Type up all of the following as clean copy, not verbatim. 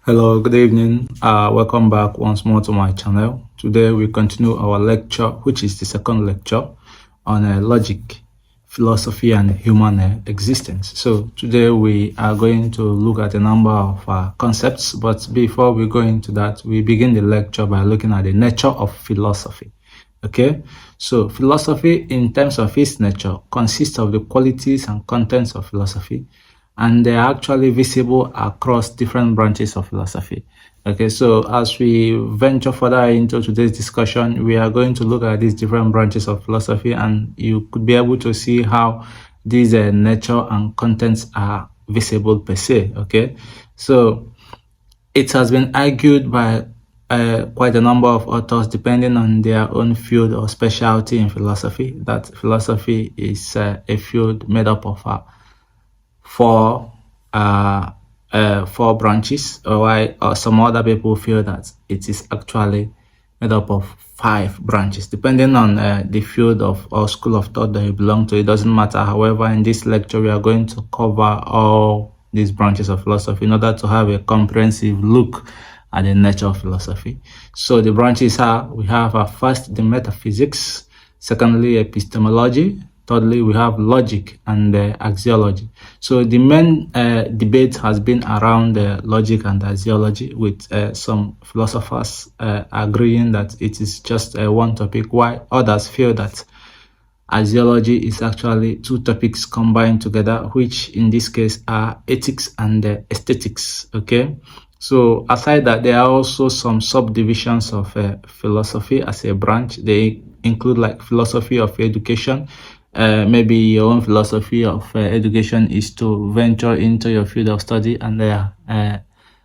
Hello, good evening. Welcome back once more to my channel. Today we continue our lecture, which is the second lecture on logic, philosophy, and human existence. So today we are going to look at a number of concepts, but before we go into that, we begin the lecture by looking at the nature of philosophy. Okay, so philosophy in terms of its nature consists of the qualities and contents of philosophy, and they are actually visible across different branches of philosophy. Okay, so as we venture further into today's discussion, we are going to look at these different branches of philosophy, and you could be able to see how these nature and contents are visible per se. Okay, so it has been argued by quite a number of authors, depending on their own field or specialty in philosophy, that philosophy is a field made up of four branches, or some other people feel that it is actually made up of 5 branches, depending on the field of or school of thought that you belong to. It doesn't matter. However, in this lecture, we are going to cover all these branches of philosophy in order to have a comprehensive look at the nature of philosophy. So the branches are, we have first the metaphysics, secondly epistemology, thirdly we have logic and axiology. So the main debate has been around logic and axiology, with some philosophers agreeing that it is just one topic, while others feel that axiology is actually 2 topics combined together, which in this case are ethics and aesthetics. Okay, so aside that, there are also some subdivisions of philosophy as a branch. They include like philosophy of education. Maybe your own philosophy of education is to venture into your field of study and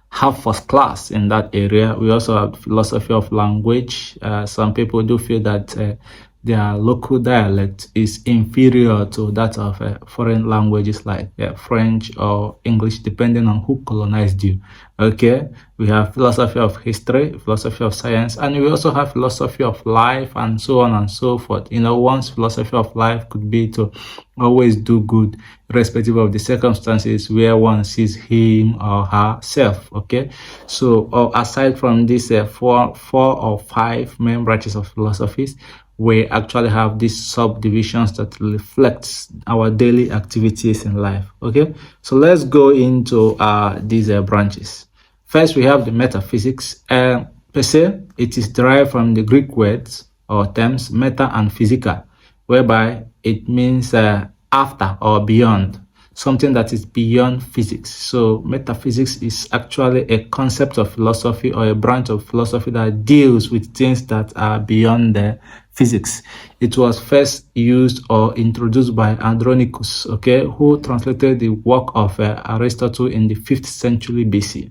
have first class in that area. We also have philosophy of language. Some people do feel that their local dialect is inferior to that of foreign languages like French or English, depending on who colonized you. Okay, we have philosophy of history, philosophy of science, and we also have philosophy of life, and so on and so forth. One's philosophy of life could be to always do good, irrespective of the circumstances where one sees him or herself. Okay, so aside from these 4 or 5 main branches of philosophies, we actually have these subdivisions that reflects our daily activities in life. Okay, so let's go into these branches. First, we have the metaphysics. Per se, it is derived from the Greek words or terms meta and physica, whereby it means after or beyond, something that is beyond physics. So metaphysics is actually a concept of philosophy or a branch of philosophy that deals with things that are beyond the physics. It was first used or introduced by Andronicus, okay, who translated the work of Aristotle in the 5th century BC.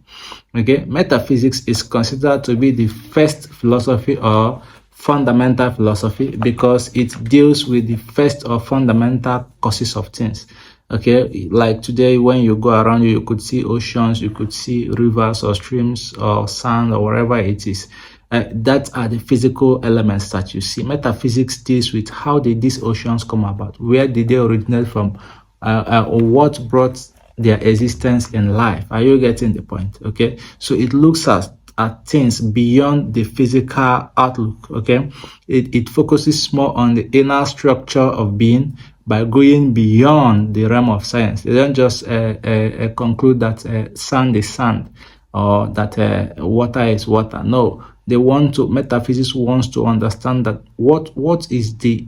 Okay, metaphysics is considered to be the first philosophy or fundamental philosophy because it deals with the first or fundamental causes of things. Okay, like today when you go around, you could see oceans, you could see rivers or streams or sand or whatever it is. That are the physical elements that you see. Metaphysics deals with how did these oceans come about, where did they originate from, or what brought their existence in life. Are you getting the point? Okay, so it looks at things beyond the physical outlook. Okay, it focuses more on the inner structure of being by going beyond the realm of science. They don't just conclude that sand is sand or that water is water. No, metaphysics wants to understand that what is the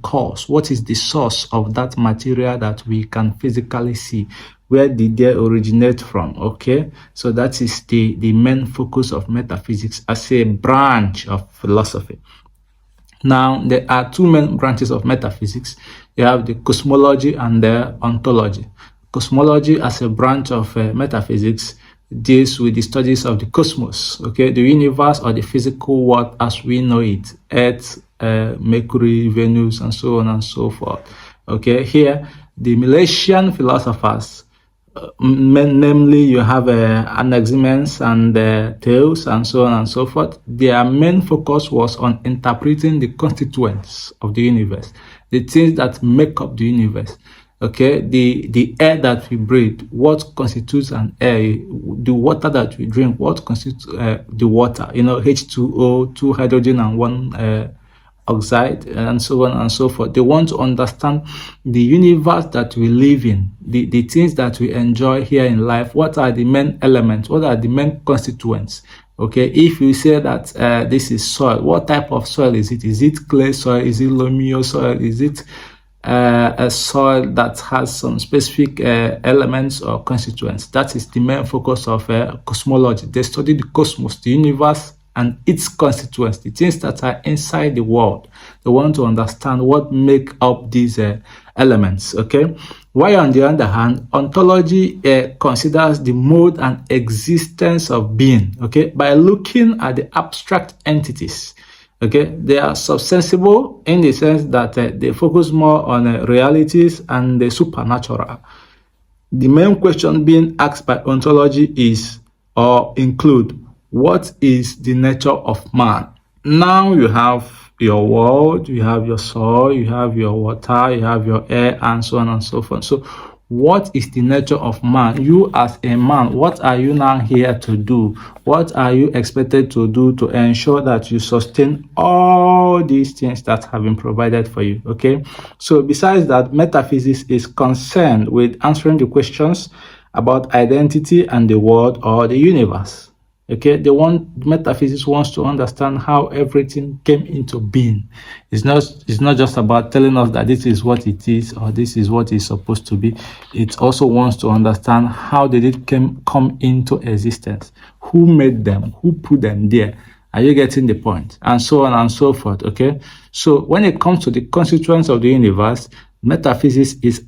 cause, what is the source of that material that we can physically see. Where did they originate from? Okay, so that is the main focus of metaphysics as a branch of philosophy. Now, there are 2 main branches of metaphysics. You have the cosmology and the ontology. Cosmology, as a branch of metaphysics, deals with the studies of the cosmos, okay, the universe or the physical world as we know it, Earth, Mercury, Venus, and so on and so forth. Okay, here the Milesian philosophers, namely you have Anaximenes and Thales and so on and so forth, their main focus was on interpreting the constituents of the universe, the things that make up the universe. Okay, the air that we breathe, what constitutes an air? The water that we drink, what constitutes the water? H2O, two hydrogen and one oxide, and so on and so forth. They want to understand the universe that we live in, the things that we enjoy here in life. What are the main elements? What are the main constituents? Okay, if you say that this is soil, what type of soil is it? Is it clay soil? Is it loamy soil? Is it a soil that has some specific elements or constituents? That is the main focus of cosmology. They study the cosmos, the universe, and its constituents, the things that are inside the world. They want to understand what make up these elements. Okay, while on the other hand, ontology considers the mode and existence of being. Okay, by looking at the abstract entities. Okay, they are subsensible in the sense that they focus more on realities and the supernatural. The main question being asked by ontology is, or include, what is the nature of man? Now you have your world, you have your soil, you have your water, you have your air, and so on and so forth. So what is the nature of man? You as a man, what are you now here to do? What are you expected to do to ensure that you sustain all these things that have been provided for you? Okay, so besides that, metaphysics is concerned with answering the questions about identity and the world or the universe. Okay, metaphysics wants to understand how everything came into being. It's not just about telling us that this is what it is or this is what it's supposed to be. It also wants to understand how did it come into existence, who made them, who put them there. Are you getting the point? And so on and so forth. Okay, so when it comes to the constituents of the universe, metaphysics is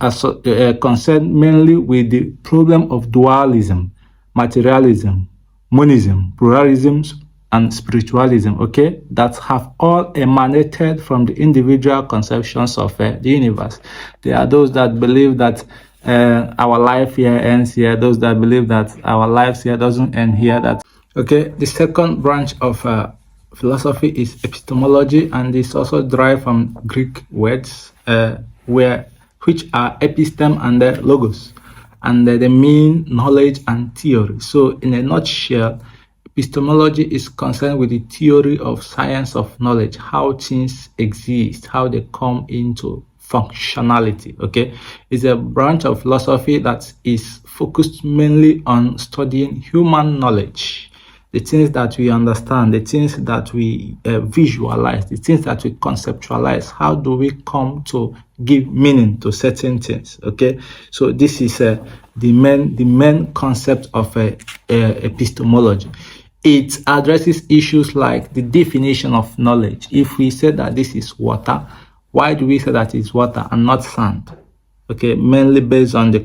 concerned mainly with the problem of dualism, materialism, monism, pluralism, and spiritualism, okay, that have all emanated from the individual conceptions of the universe. There are those that believe that our life here ends here, those that believe that our lives here doesn't end here. Okay, the second branch of philosophy is epistemology, and it's also derived from Greek words which are epistem and logos. And they mean knowledge and theory. So in a nutshell, epistemology is concerned with the theory of science of knowledge, how things exist, how they come into functionality. Okay, it's a branch of philosophy that is focused mainly on studying human knowledge, the things that we understand, the things that we visualize, the things that we conceptualize. How do we come to give meaning to certain things? Okay, so this is the main concept of epistemology. It addresses issues like the definition of knowledge. If we say that this is water, why do we say that it's water and not sand? Okay, mainly based on the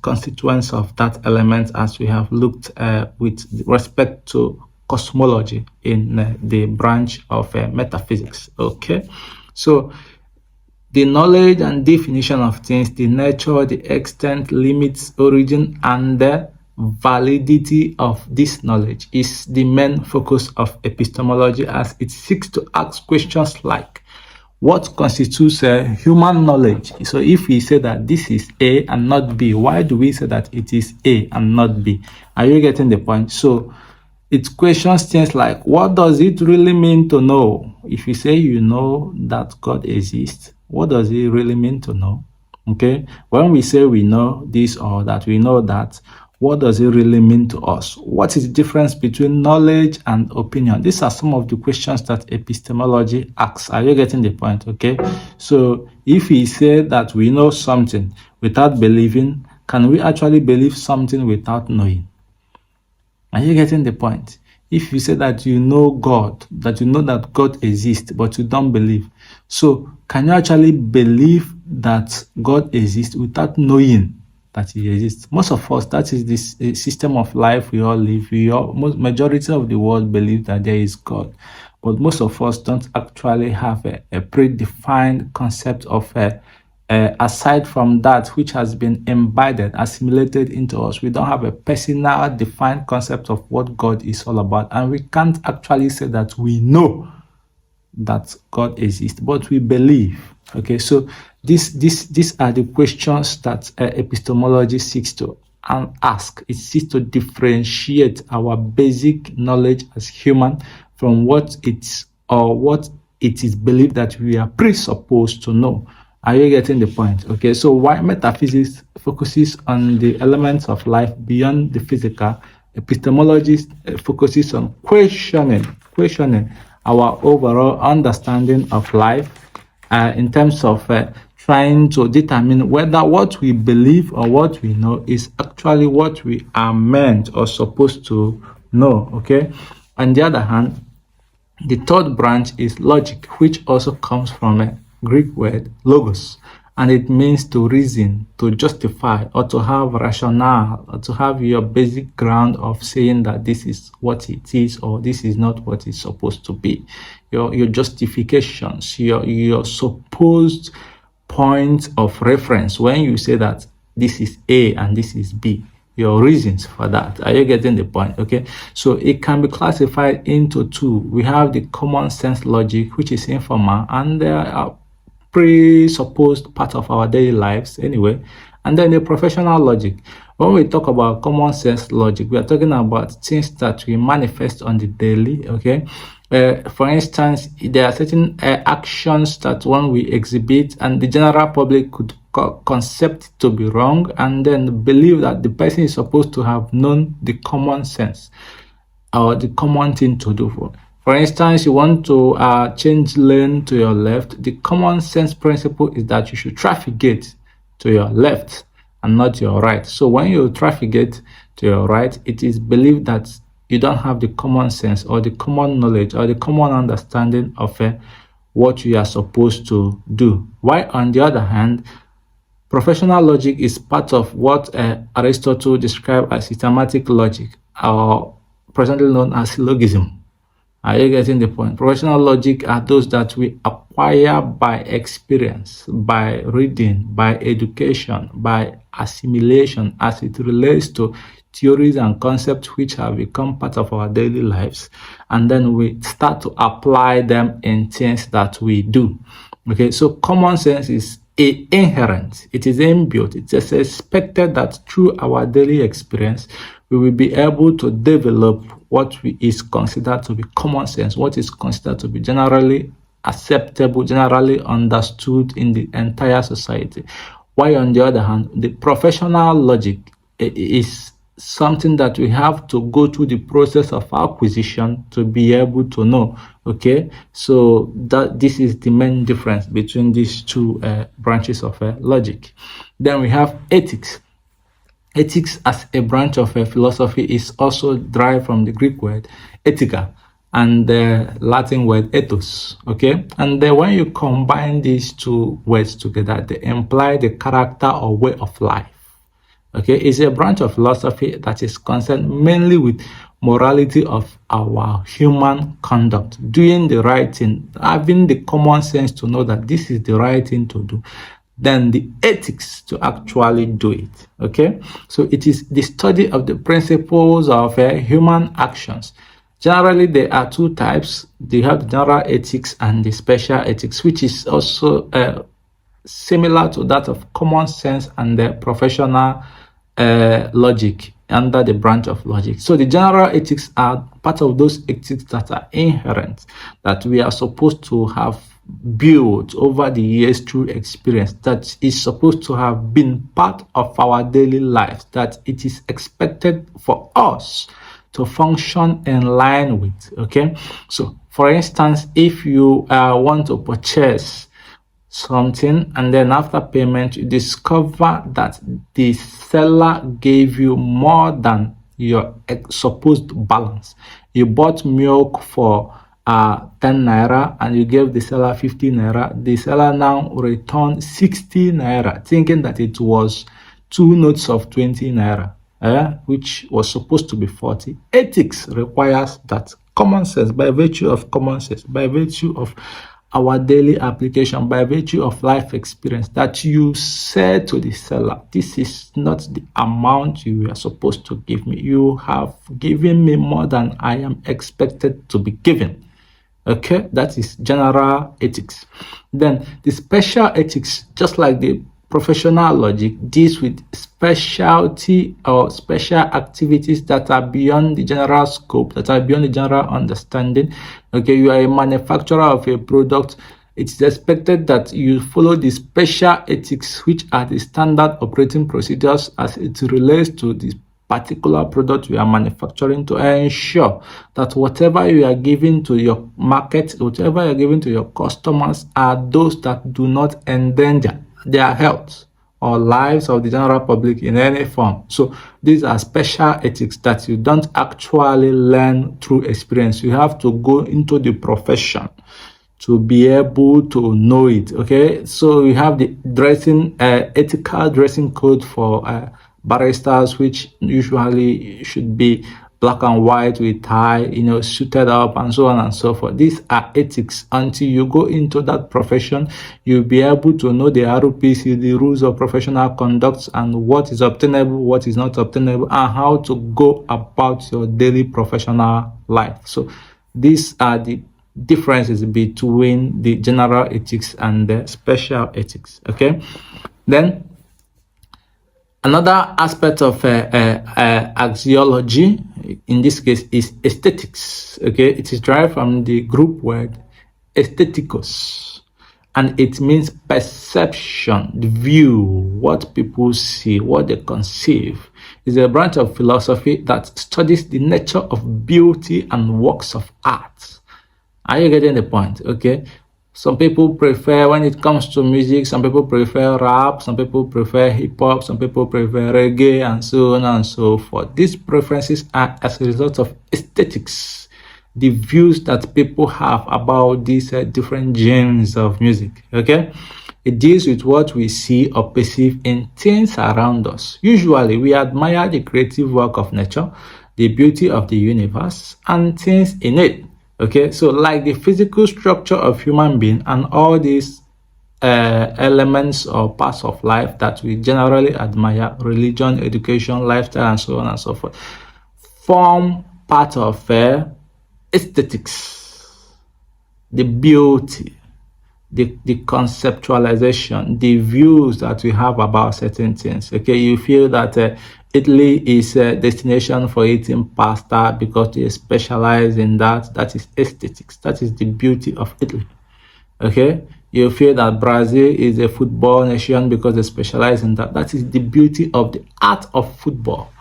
constituents of that element, as we have looked with respect to cosmology in the branch of metaphysics. Okay, so the knowledge and definition of things, the nature, the extent, limits, origin, and the validity of this knowledge is the main focus of epistemology, as it seeks to ask questions like, what constitutes human knowledge? So if we say that this is A and not B, why do we say that it is A and not B? Are you getting the point? So it questions things like, what does it really mean to know? If you say you know that God exists, what does it really mean to know? Okay, when we say we know this or that, we know that, what does it really mean to us? What is the difference between knowledge and opinion? These are some of the questions that epistemology asks. Are you getting the point? Okay, so if we say that we know something without believing, can we actually believe something without knowing? Are you getting the point? If you say that you know God, that you know that God exists, but you don't believe, so can you actually believe that God exists without knowing that He exists? Most of us, that is this system of life we all live. Majority of the world believe that there is God, but most of us don't actually have a predefined concept of aside from that which has been embedded, assimilated into us. We don't have a personal defined concept of what God is all about, and we can't actually say that we know that God exists, but we believe. Okay, so these are the questions that epistemology seeks to ask. It seeks to differentiate our basic knowledge as human from what it is believed that we are presupposed to know. Are you getting the point? Okay, so why metaphysics focuses on the elements of life beyond the physical, epistemology focuses on questioning our overall understanding of life in terms of trying to determine whether what we believe or what we know is actually what we are meant or supposed to know. Okay. On the other hand, the third branch is logic, which also comes from a Greek word logos, and it means to reason, to justify, or to have rationale, or to have your basic ground of saying that this is what it is or this is not what it's supposed to be. Your justifications, your supposed point of reference when you say that this is A and this is B, your reasons for that. Are you getting the point? Okay, so it can be classified into two. We have the common sense logic, which is informal, and there are presupposed part of our daily lives anyway, and then the professional logic. When we talk about common sense logic, we are talking about things that we manifest on the daily. Okay, for instance, there are certain actions that when we exhibit and the general public could concept to be wrong and then believe that the person is supposed to have known the common sense or the common thing to do. For instance, you want to change lane to your left. The common sense principle is that you should trafficate to your left and not your right. So when you trafficate to your right, it is believed that you don't have the common sense or the common knowledge or the common understanding of what you are supposed to do. While on the other hand, professional logic is part of what Aristotle described as systematic logic, or presently known as syllogism. Are you getting the point? Professional logic are those that we acquire by experience, by reading, by education, by assimilation as it relates to theories and concepts which have become part of our daily lives. And then we start to apply them in things that we do. Okay, so common sense is inherent, it is inbuilt, it is expected that through our daily experience we will be able to develop what is considered to be common sense, what is considered to be generally acceptable, generally understood in the entire society. While on the other hand, the professional logic is something that we have to go through the process of acquisition to be able to know. Okay, so this is the main difference between these two branches of logic. Then we have ethics. Ethics as a branch of philosophy is also derived from the Greek word etika and the Latin word ethos. Okay, and then when you combine these two words together, they imply the character or way of life. Okay, it's a branch of philosophy that is concerned mainly with morality of our human conduct, doing the right thing, having the common sense to know that this is the right thing to do, then the ethics to actually do it. Okay, so it is the study of the principles of human actions. Generally, there are two types. They have the general ethics and the special ethics, which is also similar to that of common sense and the professional logic under the branch of logic. So the general ethics are part of those ethics that are inherent, that we are supposed to have built over the years through experience, that is supposed to have been part of our daily lives, that it is expected for us to function in line with. Okay, so for instance, if you want to purchase something and then after payment you discover that the seller gave you more than your supposed balance. You bought milk for 10 naira and you gave the seller 50 naira. The seller now returned 60 naira, thinking that it was 2 notes of 20 naira, which was supposed to be 40. Ethics requires that common sense, by virtue of common sense, by virtue of our daily application, by virtue of life experience, that you said to the seller, this is not the amount you are supposed to give me. You have given me more than I am expected to be given. Okay, that is general ethics. Then the special ethics, just like the professional logic, deals with specialty or special activities that are beyond the general scope, that are beyond the general understanding. Okay, you are a manufacturer of a product. It's expected that you follow the special ethics, which are the standard operating procedures as it relates to the particular product you are manufacturing, to ensure that whatever you are giving to your market, whatever you are giving to your customers, are those that do not endanger their health or lives of the general public in any form. So these are special ethics that you don't actually learn through experience. You have to go into the profession to be able to know it. Okay, so we have the dressing ethical dressing code for baristas, which usually should be black and white with tie, suited up and so on and so forth. These are ethics. Until you go into that profession, you'll be able to know the RPC, the rules of professional conduct, and what is obtainable, what is not obtainable, and how to go about your daily professional life. So these are the differences between the general ethics and the special ethics. Okay, then another aspect of axiology, in this case, is aesthetics. Okay, it is derived from the group word aestheticos, and it means perception, the view, what people see, what they conceive. It's a branch of philosophy that studies the nature of beauty and works of art. Are you getting the point? Okay. Some people prefer, when it comes to music, some people prefer rap, some people prefer hip hop, some people prefer reggae, and so on and so forth. These preferences are as a result of aesthetics, the views that people have about these different genres of music. Okay. It deals with what we see or perceive in things around us. Usually, we admire the creative work of nature, the beauty of the universe, and things in it. Okay, so like the physical structure of human being and all these elements or parts of life that we generally admire, religion, education, lifestyle, and so on and so forth, form part of aesthetics, the beauty, the conceptualization, the views that we have about certain things. Okay, you feel that Italy is a destination for eating pasta because they specialize in that. That is aesthetics. That is the beauty of Italy. Okay, you feel that Brazil is a football nation because they specialize in that. That is the beauty of the art of football.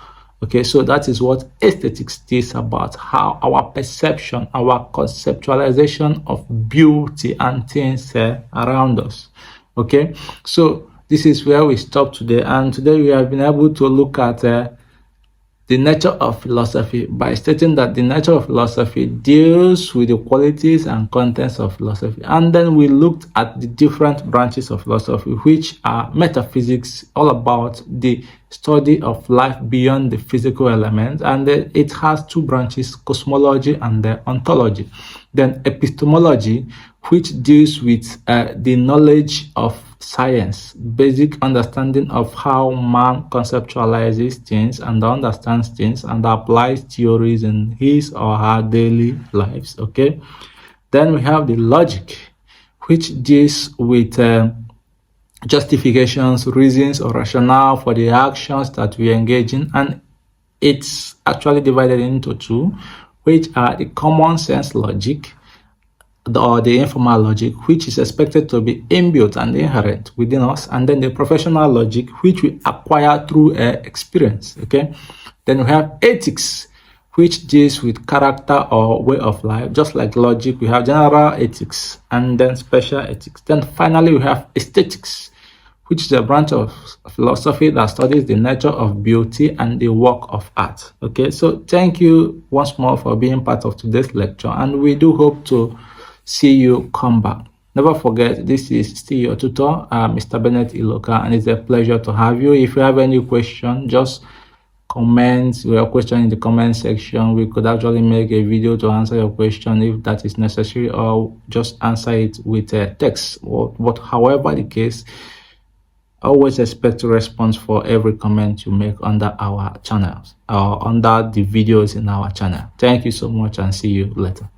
Okay, so that is what aesthetics is about, how our perception, our conceptualization of beauty and things around us. Okay, so this is where we stop today, and today we have been able to look at the nature of philosophy by stating that the nature of philosophy deals with the qualities and contents of philosophy. And then we looked at the different branches of philosophy, which are metaphysics, all about the study of life beyond the physical element. And then it has two branches, cosmology and ontology. Then epistemology, which deals with the knowledge of science, basic understanding of how man conceptualizes things and understands things and applies theories in his or her daily lives. Okay, then we have the logic, which deals with justifications, reasons, or rationale for the actions that we engage in, and it's actually divided into two, which are the common sense logic or the informal logic, which is expected to be inbuilt and inherent within us, and then the professional logic, which we acquire through experience. Okay, then we have ethics, which deals with character or way of life. Just like logic, we have general ethics and then special ethics. Then finally we have aesthetics, which is a branch of philosophy that studies the nature of beauty and the work of art. Okay, so thank you once more for being part of today's lecture, and we do hope to see you come back. Never forget, this is still your tutor, Mr. Bennett Iloka, and it's a pleasure to have you. If you have any question, just comment your question in the comment section. We could actually make a video to answer your question if that is necessary, or just answer it with a text. But however the case, always expect a response for every comment you make under our channels or under the videos in our channel. Thank you so much, and see you later.